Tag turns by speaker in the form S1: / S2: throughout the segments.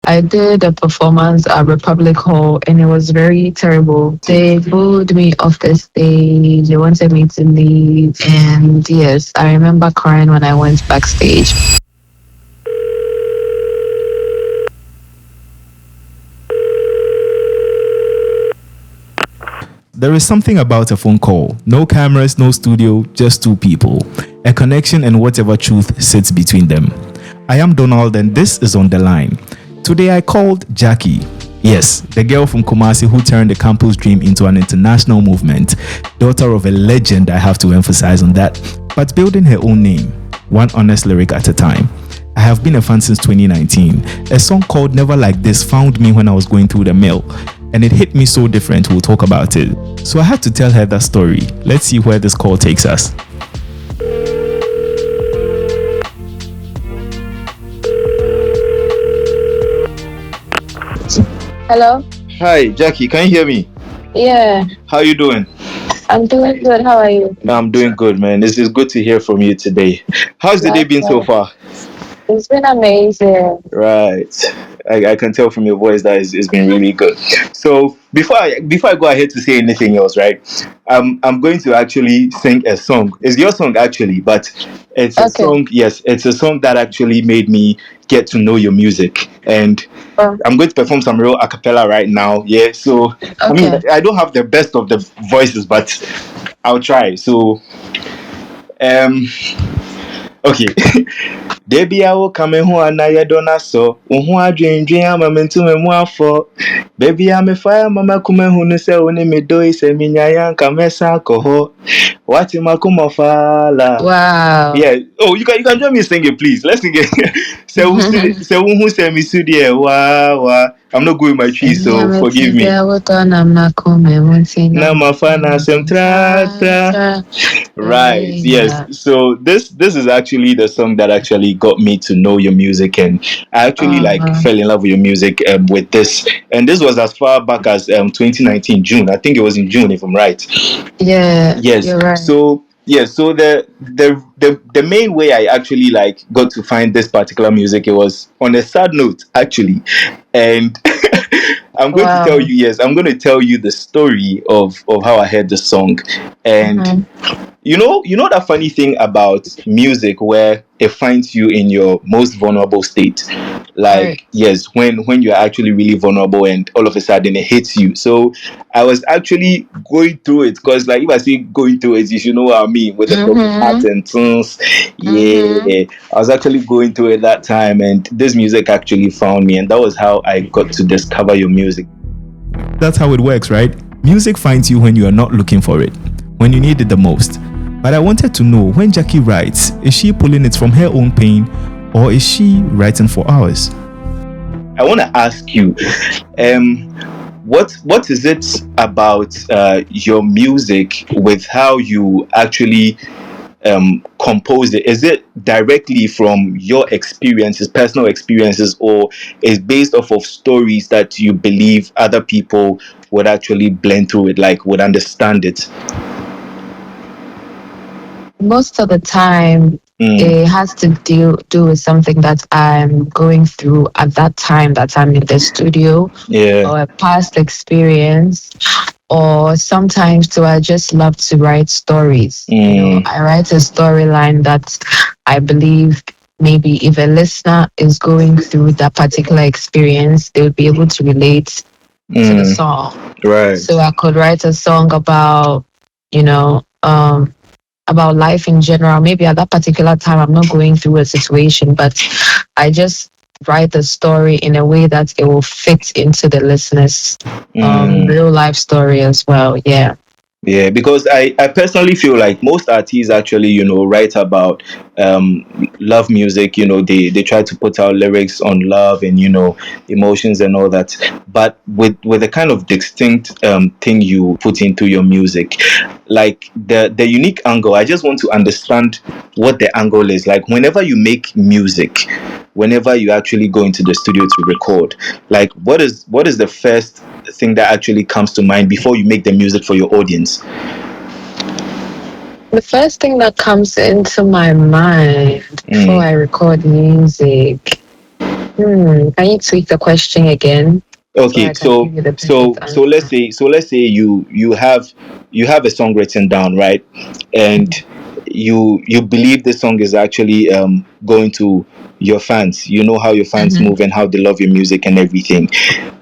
S1: I did a performance at Republic Hall and it was very terrible. They booed me off the stage. They wanted me to leave. And yes, I remember crying when I went backstage.
S2: There is something about a phone call. No cameras, no studio, just two people. A connection and whatever truth sits between them. I am Donald and this is On The Line. Today I called Gyakie. Yes, the girl from Kumasi who turned the campus dream into an international movement. Daughter of a legend, I have to emphasize on that. But building her own name, one honest lyric at a time. I have been a fan since 2019. A song called Never Like This found me when I was going through the mill. And it hit me so different, we'll talk about it. So I had to tell her that story. Let's see where this call takes us.
S1: Hello?
S3: Hi, Gyakie, can you hear me?
S1: Yeah,
S3: How you doing?
S1: I'm doing good. How are you?
S3: I'm doing good, man. It's good to hear from you today. How's the day been so far?
S1: It's been amazing.
S3: Right. I can tell from your voice that it's been really good. So before I go ahead to say anything else, right? I'm going to actually sing a song. It's your song actually, but it's a
S1: Okay.
S3: song. Yes, it's a song that actually made me get to know your music, and
S1: Um,
S3: I'm going to perform some real a cappella right now. Yeah. So I mean,
S1: okay.
S3: I don't have the best of the voices, but I'll try. So um. Okay. Debi awo kame ho anaye dona so. Uhu adwendwen ama mentume mu afọ. Baby ame fire mama kuma hunu se oni me do ise minya yanka mesa koho. Wati makuma fala.
S1: Wow.
S3: Yeah. Oh, you can join me singing, please. Let's sing it. Se uhu se misudi wa. I'm not going my tree, so forgive me. Na mafana sem tra. Right. Yes. So this is actually the song that actually got me to know your music, and I actually fell in love with your music with this. And this was as far back as 2019 June. I think it was in June, if I'm right.
S1: Yeah,
S3: Yes.
S1: you're right.
S3: So yeah. So the main way I actually got to find this particular music, it was on a sad note actually, and I'm going to tell
S1: Wow.
S3: you. Yes, I'm going to tell you the story of how I heard the song, and you know that funny thing about music where it finds you in your most vulnerable state.
S1: Right.
S3: Yes, when you're actually really vulnerable and all of a sudden it hits you. So I was actually going through it, because if I say going through it, you should know what I mean, with the broken heart and tunes. Yeah, I was actually going through it that time, and this music actually found me, and that was how I got to discover your music.
S2: That's how it works, right? Music finds you when you are not looking for it, when you need it the most. But I wanted to know, when Gyakie writes, is she pulling it from her own pain, or is she writing for ours?
S3: I want to ask you, what is it about your music with how you actually compose it? Is it directly from your experiences, personal experiences, or is based off of stories that you believe other people would actually blend through it, would understand it?
S1: Most of the time, it has to do with something that I'm going through at that time that I'm in the studio,
S3: Yeah.
S1: or a past experience, or sometimes too, I just love to write stories. I write a storyline that I believe maybe if a listener is going through that particular experience, they would be able to relate to the song.
S3: Right.
S1: So I could write a song about, about life in general. Maybe at that particular time, I'm not going through a situation, but I just write the story in a way that it will fit into the listener's real life story as well. Yeah.
S3: Yeah, because I personally feel like most artists actually, write about love music. They try to put out lyrics on love and emotions and all that. But with the kind of distinct thing you put into your music, like the unique angle. I just want to understand what the angle is. Like whenever you make music, whenever you actually go into the studio to record, like what is the first thing that actually comes to mind before you make the music for your audience?
S1: The first thing that comes into my mind before I record music, Can you tweak the question again so
S3: Okay,
S1: I can give you the perfect answer?
S3: let's say you have a song written down, right? And you believe the song is actually going to your fans. You know how your fans
S1: Mm-hmm.
S3: move and how they love your music and everything.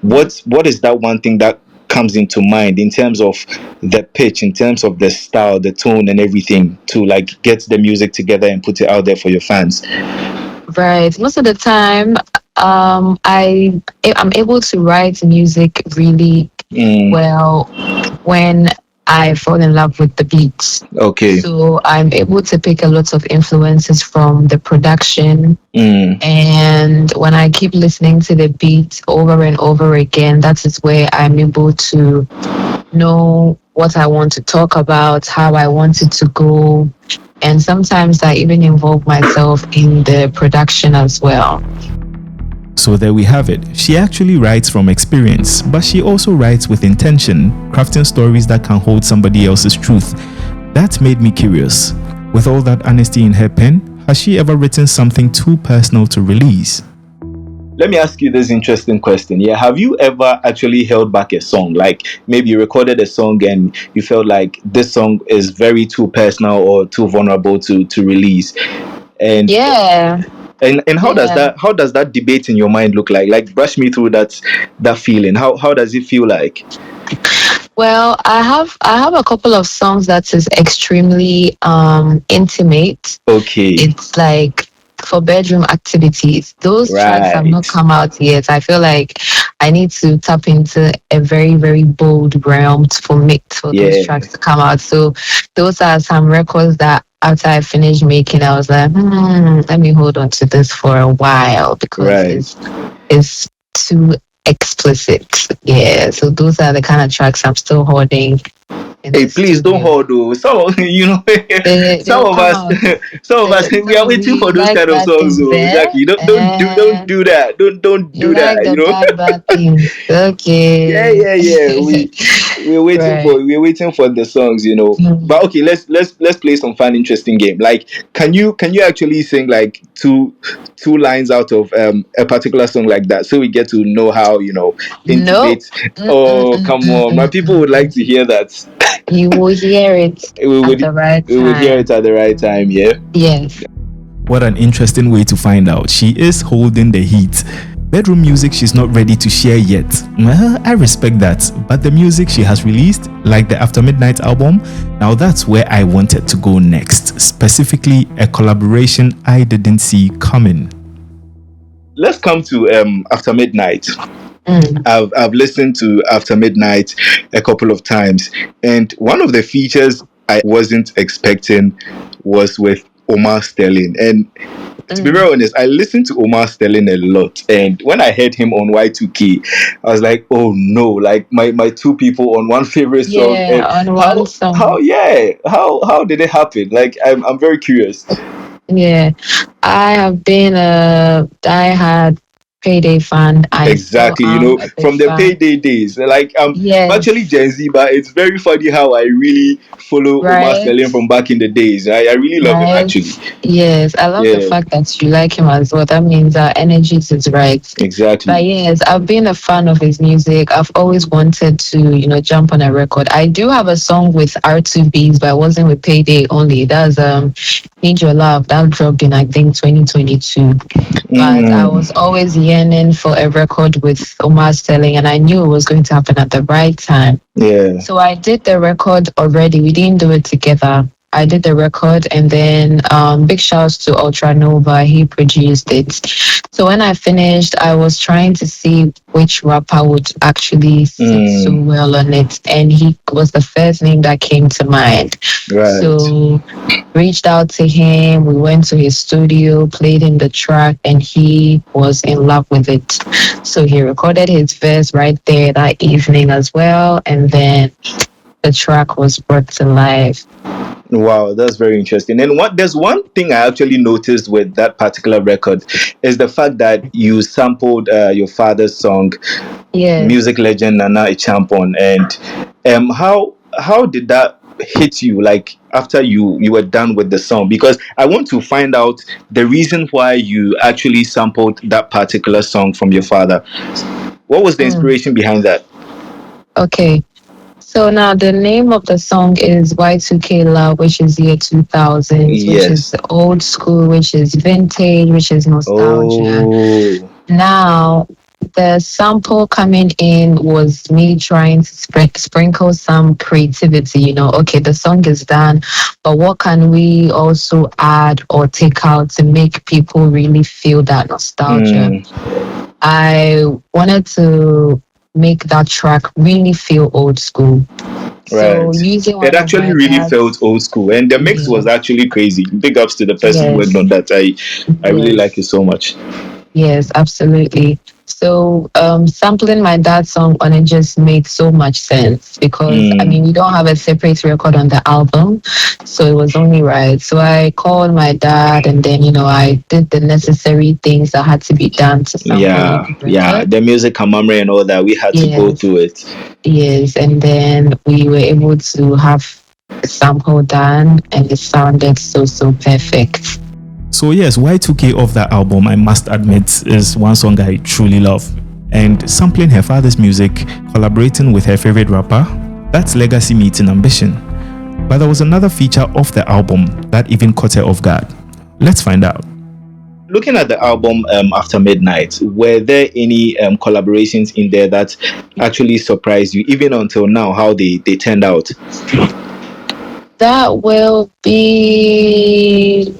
S3: What is that one thing that comes into mind in terms of the pitch, in terms of the style, the tone and everything to like get the music together and put it out there for your fans?
S1: Right. Most of the time, I'm able to write music really
S3: Mm,
S1: well when I fall in love with the beats.
S3: okay.
S1: So I'm able to pick a lot of influences from the production.
S3: Mm.
S1: And when I keep listening to the beats over and over again, that is where I'm able to know what I want to talk about, how I want it to go. And sometimes I even involve myself in the production as well.
S2: So there we have it. She actually writes from experience, but she also writes with intention, crafting stories that can hold somebody else's truth. That made me curious. With all that honesty in her pen, has she ever written something too personal to release?
S3: Let me ask you this interesting question. Yeah, have you ever actually held back a song? Like maybe you recorded a song and you felt like this song is very too personal or too vulnerable to release. And
S1: Yeah,
S3: and
S1: yeah.
S3: how does that debate in your mind look like? Like brush me through that feeling. How does it feel like?
S1: Well, I have a couple of songs that is extremely intimate.
S3: Okay.
S1: It's like for bedroom activities. Those tracks have not
S3: Right.
S1: come out yet. I feel like I need to tap into a very, very bold realm for those
S3: Yeah.
S1: tracks to come out. So those are some records that after I finished making, I was like, let me hold on to this for a while because
S3: Right.
S1: it's too explicit. Yeah. So those are the kind of tracks I'm still holding in
S3: Hey,
S1: the
S3: please don't
S1: studio.
S3: hold though. Some of
S1: They
S3: some
S1: will
S3: of
S1: come
S3: us
S1: out.
S3: some of us we
S1: Some
S3: are
S1: of
S3: waiting
S1: you
S3: for those
S1: like
S3: kind of
S1: bad
S3: songs.
S1: things,
S3: So
S1: eh?
S3: Jackie, don't do that. Don't
S1: You
S3: do
S1: like
S3: that.
S1: the
S3: You know.
S1: bad things.
S3: Yeah,
S1: Okay.
S3: yeah, yeah.
S1: Right.
S3: We're waiting for the songs. You know. But
S1: Hmm.
S3: okay, let's play some fun, interesting game. Like, can you actually sing like two lines out of a particular song like that, so we get to know how
S1: Nope.
S3: intimate. Oh, come on, my people would like
S1: Mm.
S3: to hear that.
S1: You will hear it
S3: we
S1: at
S3: would
S1: the right
S3: we would hear
S1: time.
S3: it at the right time. Yeah.
S1: Yes.
S2: What an interesting way to find out. She is holding the heat. Bedroom music she's not ready to share yet. Well, I respect that. But the music she has released, like the After Midnight album, now that's where I wanted to go next. Specifically, a collaboration I didn't see coming.
S3: Let's come to After Midnight.
S1: Mm.
S3: I've listened to After Midnight a couple of times, and one of the features I wasn't expecting was with Omar Sterling. And to be
S1: Mm.
S3: very honest, I listened to Omar Sterling a lot, and when I heard him on Y2K, I was like, oh no, like my two people on one favorite song.
S1: Yeah,
S3: And
S1: on one
S3: how
S1: song.
S3: yeah how did it happen? Like I'm very curious.
S1: Yeah, I have been a diehard Payday fan. I still
S3: Exactly,
S1: am a big
S3: from the
S1: fan.
S3: payday days. Like I'm actually
S1: Yes,
S3: Gen Z, but it's very funny how I really follow Omar
S1: right,
S3: Sterling from back in the days. I really love him
S1: right.
S3: actually.
S1: Yes, I love the
S3: Yeah,
S1: fact that you like him as well. That means our energy is right. But
S3: exactly.
S1: yes, I've been a fan of his music. I've always wanted to, jump on a record. I do have a song with R2Bs, but it wasn't with Payday only. That's Need Your Love. That dropped in I think 2022. But I
S3: Mm,
S1: was always yearning for a record with Omar Sterling, and I knew it was going to happen at the right time.
S3: yeah,
S1: So I did the record already. We didn't do it together. I did the record, and then big shouts to Ultra Nova. He produced it. So when I finished, I was trying to see which rapper would actually sit so
S3: mm,
S1: well on it, and he was the first name that came to mind.
S3: right.
S1: So reached out to him. We went to his studio, played him the track, and he was in love with it. So he recorded his verse right there that evening as well, and then the track was brought to life.
S3: Wow, that's very interesting. And there's one thing I actually noticed with that particular record is the fact that you sampled your father's song,
S1: Yes.
S3: music legend Nana Echampon, and how did that hit you, like after you were done with the song? Because I want to find out the reason why you actually sampled that particular song from your father. What was the
S1: Mm,
S3: inspiration behind that?
S1: okay. So now the name of the song is Y2K Love, which is year 2000s, which is
S3: Yes.
S1: old school, which is vintage, which is nostalgia.
S3: Oh.
S1: Now, the sample coming in was me trying to sprinkle some creativity. Okay, the song is done, but what can we also add or take out to make people really feel that nostalgia?
S3: Mm,
S1: I wanted to make that track really feel old school. So
S3: right.
S1: using
S3: It
S1: one of
S3: actually
S1: my
S3: really
S1: dad's,
S3: felt old school, and the mix was
S1: yes,
S3: actually crazy. Big ups to the person who worked
S1: yes,
S3: on that. I really like it
S1: yes.
S3: so much.
S1: Yes, absolutely. So, sampling my dad's song on it just made so much sense because I
S3: Mm,
S1: mean, we don't have a separate record on the album, so it was only right. So I called my dad, and then I did the necessary things that had to be done to sample it
S3: yeah, yeah.
S1: better.
S3: The music and memory and all that. We had to go
S1: Yes,
S3: through it.
S1: yes, and then we were able to have a sample done, and it sounded so perfect.
S2: So yes, Y2K of that album, I must admit, is one song I truly love. And sampling her father's music, collaborating with her favorite rapper, that's legacy meeting ambition. But there was another feature of the album that even caught her off guard. Let's find out.
S3: Looking at the album After Midnight, were there any collaborations in there that actually surprised you, even until now, how they turned out?
S1: That will be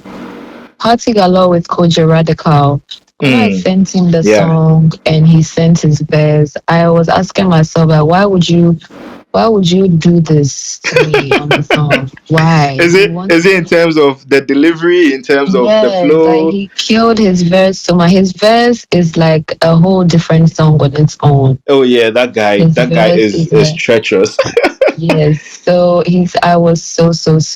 S1: Party Galore with Koji Radical. When I
S3: Mm,
S1: sent him the
S3: yeah.
S1: song and he sent his verse, I was asking myself, like, why would you do this to me on the song? Why?
S3: Is
S1: You
S3: it
S1: want
S3: is it in terms of the delivery, in terms of the
S1: Yes, like
S3: flow?
S1: he killed his verse so much. His verse is like a whole different song on its own.
S3: Oh yeah, that guy.
S1: His
S3: That guy
S1: verse
S3: is
S1: is
S3: is
S1: like
S3: treacherous.
S1: Yes, so I was so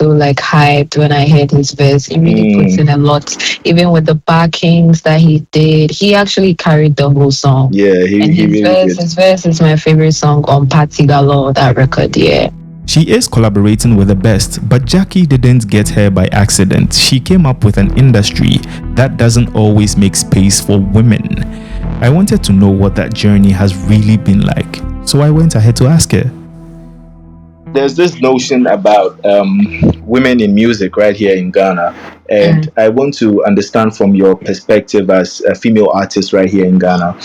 S1: like hyped when I heard his verse. He really puts
S3: Mm,
S1: in a lot, even with the backings that he did. He actually carried the whole song.
S3: yeah, he
S1: And
S3: he
S1: his
S3: really
S1: verse,
S3: did.
S1: his verse is my favorite song on Party Galore, that record, yeah.
S2: She is collaborating with the best, but Gyakie didn't get her by accident. She came up with an industry that doesn't always make space for women. I wanted to know what that journey has really been like, so I went ahead to ask her.
S3: There's this notion about women in music right here in Ghana, and
S1: Mm.
S3: I want to understand from your perspective as a female artist right here in Ghana,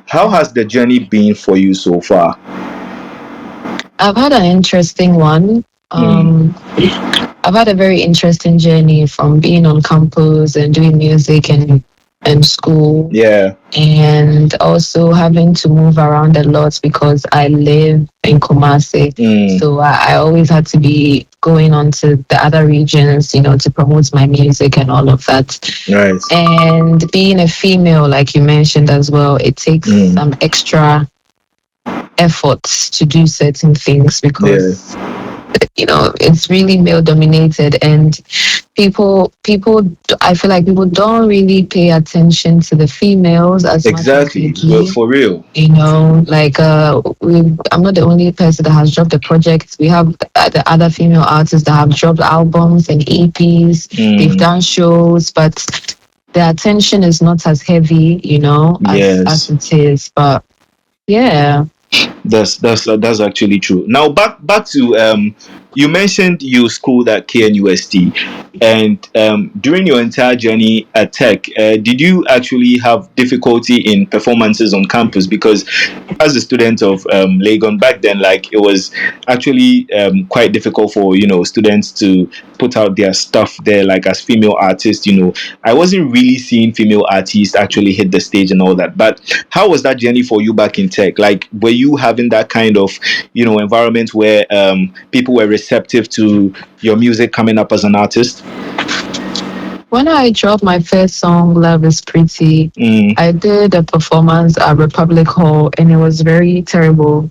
S3: how
S1: Mm.
S3: has the journey been for you so far?
S1: I've had an interesting one.
S3: Mm,
S1: I've had a very interesting journey from being on campus and doing music and school,
S3: yeah.
S1: and also having to move around a lot because I live in Kumasi.
S3: Mm,
S1: So I always had to be going on to the other regions, to promote my music and all of that.
S3: right.
S1: And being a female, like you mentioned as well, it takes
S3: Mm,
S1: some extra efforts to do certain things
S3: yeah.
S1: because it's really male dominated, and people I feel like people don't really pay attention to the females as much as they
S3: Exactly. Well,
S1: do.
S3: for real.
S1: Like I'm not the only person that has dropped a project. We have the other female artists that have dropped albums and EPs. They've
S3: Mm,
S1: done shows, but the attention is not as heavy, as
S3: yes.
S1: it is. But yeah.
S3: That's actually true. Now back to you mentioned you schooled at KNUST, and during your entire journey at Tech, did you actually have difficulty in performances on campus? Because as a student of Legon back then, like it was actually quite difficult for students to put out their stuff there. Like as female artists, I wasn't really seeing female artists actually hit the stage and all that. But how was that journey for you back in Tech? Like, were you having that kind of environment where people were receptive to your music coming up as an artist?
S1: When I dropped my first song, Love is Pretty,
S3: Mm.
S1: I did a performance at Republic Hall and it was very terrible.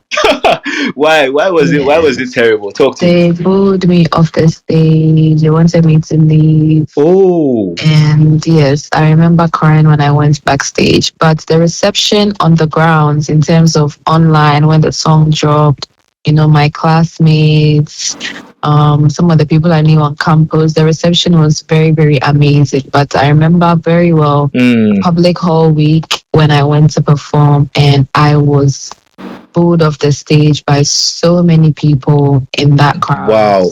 S3: Why was it
S1: Yes.
S3: terrible? Talk to me.
S1: They booed me off the stage. They wanted me to leave.
S3: Oh.
S1: And yes, I remember crying when I went backstage. But the reception on the grounds, in terms of online, when the song dropped, my classmates, some of the people I knew on campus. The reception was very, very amazing. But I remember very well public hall week when I went to perform, and I was pulled off the stage by so many people in that crowd.
S3: Wow.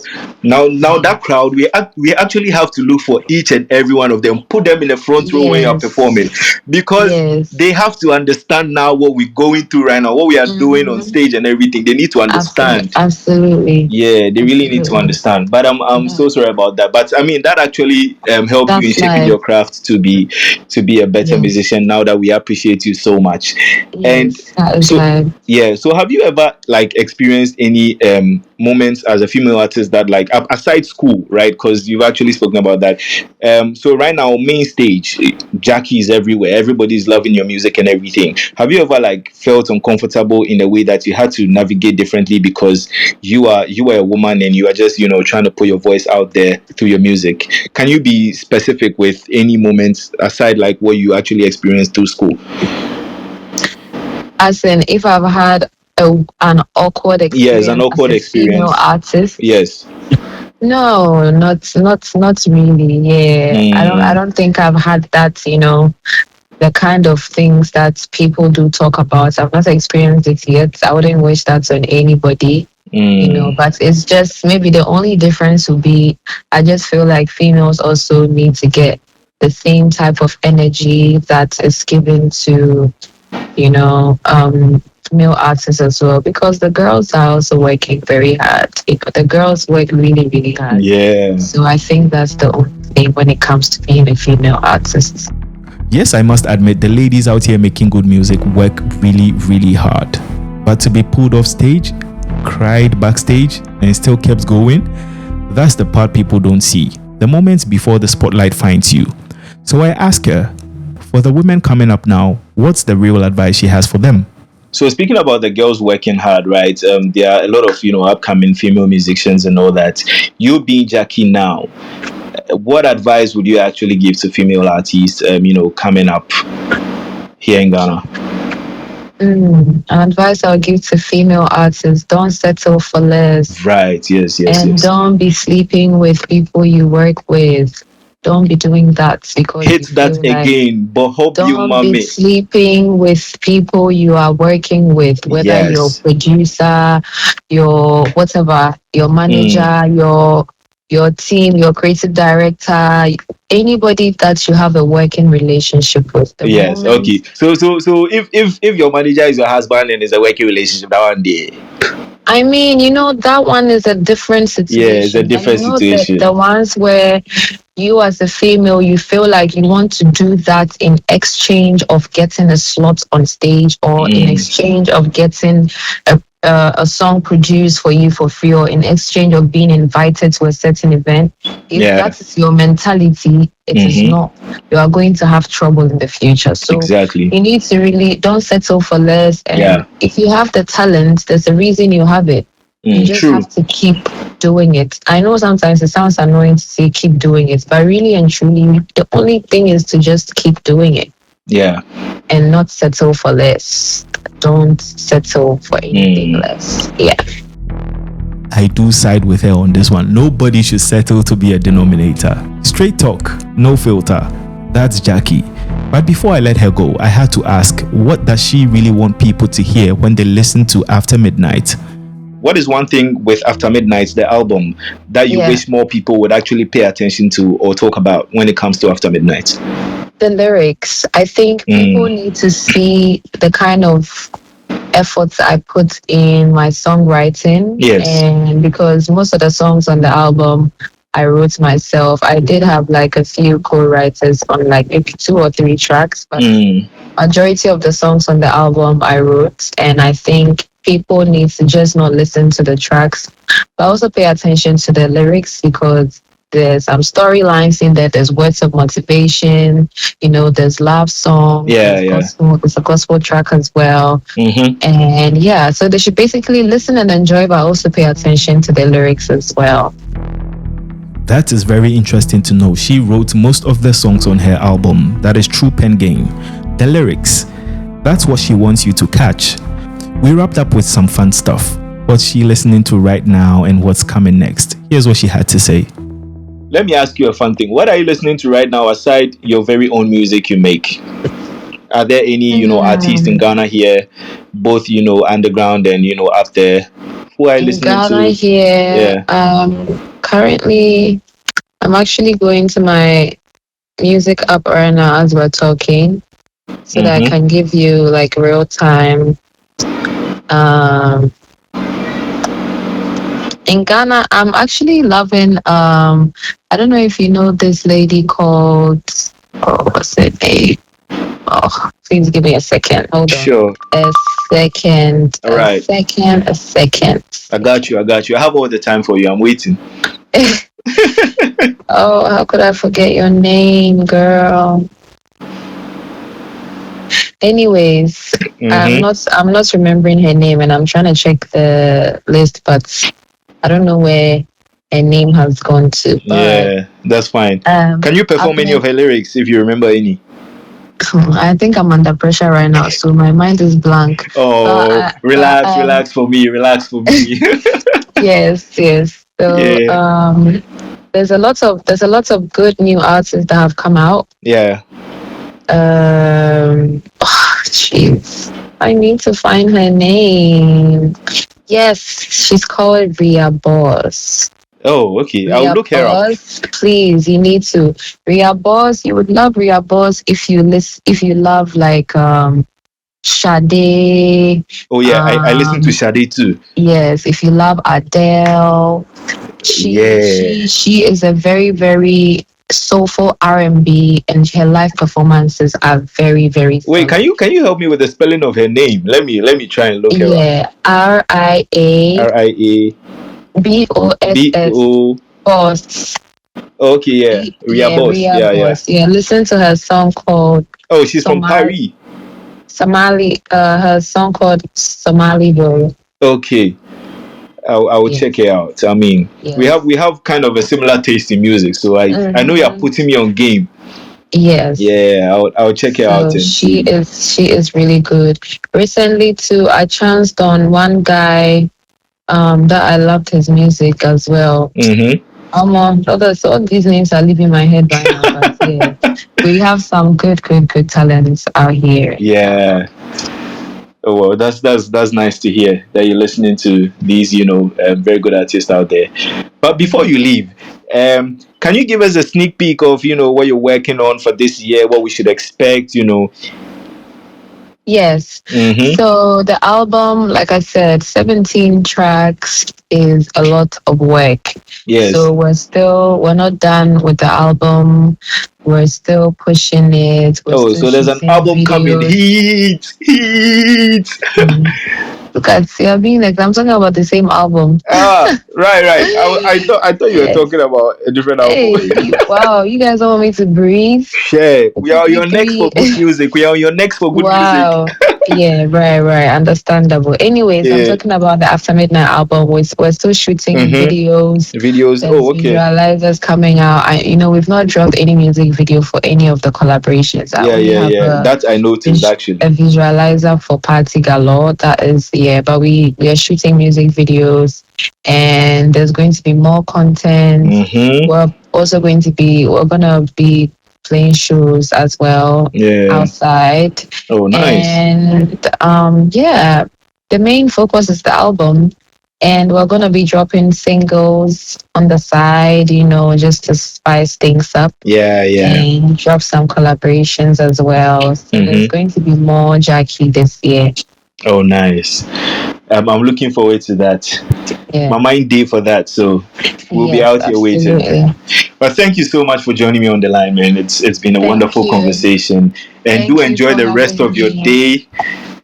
S3: Now that crowd, we actually have to look for each and every one of them, put them in the front row when you're
S1: Yes.
S3: performing, because
S1: Yes.
S3: they have to understand now what we're going through right now, what we are doing on stage and everything. They need to understand.
S1: Absolutely.
S3: Yeah, they really need to
S1: Absolutely.
S3: understand. But I'm so sorry about that. But I mean, that actually helped you in
S1: That's
S3: shaping your
S1: life.
S3: craft to be a better
S1: Yes.
S3: musician. Now that we appreciate you so much, and
S1: Yes. That is
S3: so
S1: life.
S3: yeah. So have you ever like experienced any moments as a female artist that like aside school, right? Because you've actually spoken about that. So right now, main stage, Gyakie is everywhere. Everybody's loving your music and everything. Have you ever like felt uncomfortable in a way that you had to navigate differently because you are a woman and you are just trying to put your voice out there through your music? Can you be specific with any moments aside like what you actually experienced through school?
S1: As in, if I've had an awkward
S3: Yes, an
S1: experience as
S3: awkward
S1: a female
S3: experience.
S1: artist,
S3: Yes.
S1: no, not really. Yeah, I don't think I've had that. The kind of things that people do talk about. I've not experienced it yet. I wouldn't wish that on anybody. But it's just maybe the only difference would be I just feel like females also need to get the same type of energy that is given to male artists as well, because the girls are also working very hard. The girls work really, really hard.
S3: Yeah.
S1: So I think that's the only thing when it comes to being a female artist.
S2: Yes, I must admit, the ladies out here making good music work really, really hard. But to be pulled off stage, cried backstage, and still kept going, that's the part people don't see. The moments before the spotlight finds you. So I ask her, for the women coming up now, what's the real advice she has for them?
S3: So speaking about the girls working hard, right? There are a lot of upcoming female musicians and all that. You being Gyakie now, what advice would you actually give to female artists? Coming up here in Ghana.
S1: Advice I'll give to female artists: don't settle for less.
S3: Right. Yes.
S1: And don't be sleeping with people you work with. Don't be doing that because
S3: hit that again. But hope you,
S1: don't be
S3: mommy.
S1: sleeping with people you are working with, whether your
S3: Yes.
S1: producer, your whatever, your manager, your team, your creative director, anybody that you have a working relationship with.
S3: Yes. Okay. So if your manager is your husband and is a working relationship, that one day.
S1: I mean, that one is a different situation.
S3: Yeah, it's a different situation.
S1: The ones where you as a female, you feel like you want to do that in exchange of getting a slot on stage, or in exchange of getting a song produced for you for free, or in exchange of being invited to a certain event. If that is your mentality, it is not. You are going to have trouble in the future. So
S3: exactly,
S1: you need to really don't settle for less. And if you have the talent, there's a reason you have it. You just have to keep doing it. I know sometimes it sounds annoying to say keep doing it, but really and truly, the only thing is to just keep doing it.
S3: Yeah.
S1: And not settle for less. Don't settle for anything less. Yeah.
S2: I do side with her on this one. Nobody should settle to be a denominator. Straight talk, no filter. That's Gyakie. But before I let her go, I had to ask, what does she really want people to hear when they listen to After Midnight?
S3: What is one thing with After Midnight, the album, that you wish more people would actually pay attention to or talk about when it comes to After Midnight?
S1: The lyrics. I think people need to see the kind of efforts I put in my songwriting.
S3: Yes.
S1: And because most of the songs on the album I wrote myself. I did have like a few co-writers on like maybe 2 or 3 tracks, but majority of the songs on the album I wrote. And I think people need to just not listen to the tracks, but also pay attention to the lyrics, because there's some storylines in there. There's words of motivation, there's love songs, gospel, there's a gospel track as well. And so they should basically listen and enjoy, but also pay attention to the lyrics as well.
S2: That is very interesting to know. She wrote most of the songs on her album. That is true pen game. The lyrics, that's what she wants you to catch. We wrapped up with some fun stuff. what's she listening to right now, and what's coming next. Here's what she had to say.
S3: Let me ask you a fun thing. What are you listening to right now aside your very own music you make? Are there any, artists in Ghana here, both, underground and, up there? Who are you
S1: In
S3: listening
S1: Ghana
S3: to?
S1: here,
S3: Yeah.
S1: currently, I'm actually going to my music app right now as we're talking, so that I
S3: Mm-hmm.
S1: can give you like real time. Um, in Ghana, I'm actually loving. I don't know if you know this lady called. Oh, what's her name? Oh, please give me a second. Hold on.
S3: Sure.
S1: A second.
S3: All
S1: A
S3: right.
S1: second. A second.
S3: I got you. I have all the time for you. I'm waiting.
S1: Oh, how could I forget your name, girl? Anyways,
S3: Mm-hmm.
S1: I'm not remembering her name, and I'm trying to check the list, but I don't know where her name has gone to. But
S3: Yeah, that's fine. Can you
S1: I've
S3: perform any
S1: been,
S3: of her lyrics if you remember any?
S1: I think I'm under pressure right now, so my mind is blank.
S3: Oh,
S1: But
S3: relax for me, relax for me.
S1: yes, yes. So
S3: Yeah,
S1: there's a lot of good new artists that have come out.
S3: yeah.
S1: Jeez, I need to find her name. Yes, she's called Ria Boss.
S3: Oh, okay. I'll
S1: Ria
S3: look her up.
S1: Boss, please, you need to. Ria Boss, you would love Ria Boss if you love like Sade.
S3: Oh yeah, I listen to
S1: Um,
S3: Sade too.
S1: yes, if you love Adele,
S3: Yeah.
S1: she is a very very soulful R&B, and her live performances are very very
S3: Wait,
S1: solid.
S3: can you help me with the spelling of her name? Let me try and look her up.
S1: Yeah, RIA
S3: RIA
S1: BOSS
S3: BO.
S1: Boss.
S3: Okay, yeah. Ria
S1: Yeah,
S3: Boss.
S1: Ria
S3: Yeah, yeah.
S1: Boss. Yeah, listen to her song called
S3: Oh, she's from
S1: Somali.
S3: Paris.
S1: Her song called Somali Boy.
S3: Okay. I will check
S1: Yes,
S3: it out. I mean,
S1: yes.
S3: we have kind of a similar taste in music, so I know you're
S1: Mm-hmm.
S3: putting me on game.
S1: Yes.
S3: Yeah, I'll check it out
S1: So
S3: and see.
S1: she is really good. Recently too, I chanced on one guy that I loved his music as well.
S3: Mm-hmm.
S1: All these names are leaving my head right now, but yeah, we have some good talents out here in Ghana.
S3: Yeah. Oh well, that's nice to hear that you're listening to these, very good artists out there. But before you leave, can you give us a sneak peek of what you're working on for this year, what we should expect?
S1: Yes.
S3: Mm-hmm.
S1: So the album, like I said, 17 tracks is a lot of work.
S3: Yes.
S1: So we're not done with the album. We're still pushing it. We're
S3: Oh,
S1: still
S3: so there's an
S1: shooting
S3: album coming.
S1: videos.
S3: Heat.
S1: Mm. Look at you're being like I'm talking about the same album.
S3: Right. I thought you were
S1: Yes.
S3: talking about a different album.
S1: Hey, wow, you guys don't want me to breathe?
S3: Share. We are on your next for
S1: 53.
S3: good music. We are on your next for good music.
S1: Wow. Yeah, right. Understandable. Anyways, I'm
S3: Yeah.
S1: talking about the After Midnight album. We're still shooting
S3: Mm-hmm.
S1: videos.
S3: Videos.
S1: There's
S3: Oh, okay.
S1: visualizers coming out. We've not dropped any music video for any of the collaborations. I only have
S3: Yeah. That I noticed actually.
S1: a visualizer for Party Galore. That is, yeah, but we are shooting music videos, and there's going to be more content.
S3: Mm-hmm.
S1: We're gonna be playing shows as well
S3: Yeah.
S1: outside.
S3: Oh, nice.
S1: And yeah, the main focus is the album. And we're gonna be dropping singles on the side, just to spice things up,
S3: Yeah.
S1: and drop some collaborations as well. So there's
S3: Mm-hmm.
S1: going to be more Gyakie this year.
S3: Oh, nice. I'm looking forward to that.
S1: Yeah.
S3: My mind day for that, so we'll be
S1: Yes,
S3: out here waiting.
S1: absolutely.
S3: But thank you so much for joining me on the line, man. It's been a
S1: Thank
S3: wonderful
S1: you.
S3: conversation, and do
S1: Thank you
S3: enjoy
S1: for
S3: the rest
S1: having
S3: of your
S1: me.
S3: day.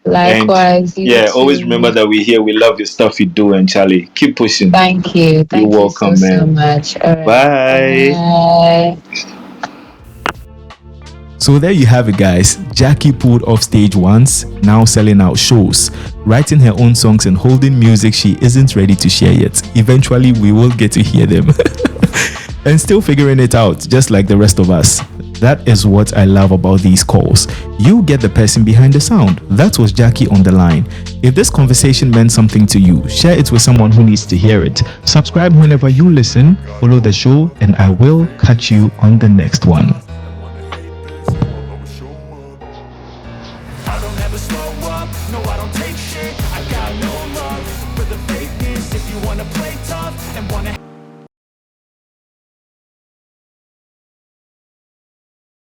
S3: And
S1: Likewise, you
S3: yeah, always
S1: too.
S3: remember that we're here. We love your stuff you do, and Charlie, keep pushing.
S1: Thank you.
S3: You're
S1: Thank you
S3: welcome,
S1: so
S3: man.
S1: much. All right.
S3: Bye.
S1: Bye.
S2: So there you have it, guys. Gyakie pulled off stage once, now selling out shows, writing her own songs and holding music she isn't ready to share yet. Eventually, we will get to hear them. And still figuring it out, just like the rest of us. That is what I love about these calls. You get the person behind the sound. That was Gyakie on the line. If this conversation meant something to you, share it with someone who needs to hear it. Subscribe whenever you listen, follow the show, and I will catch you on the next one.
S4: I don't ever slow up, no I don't take shit, I got no love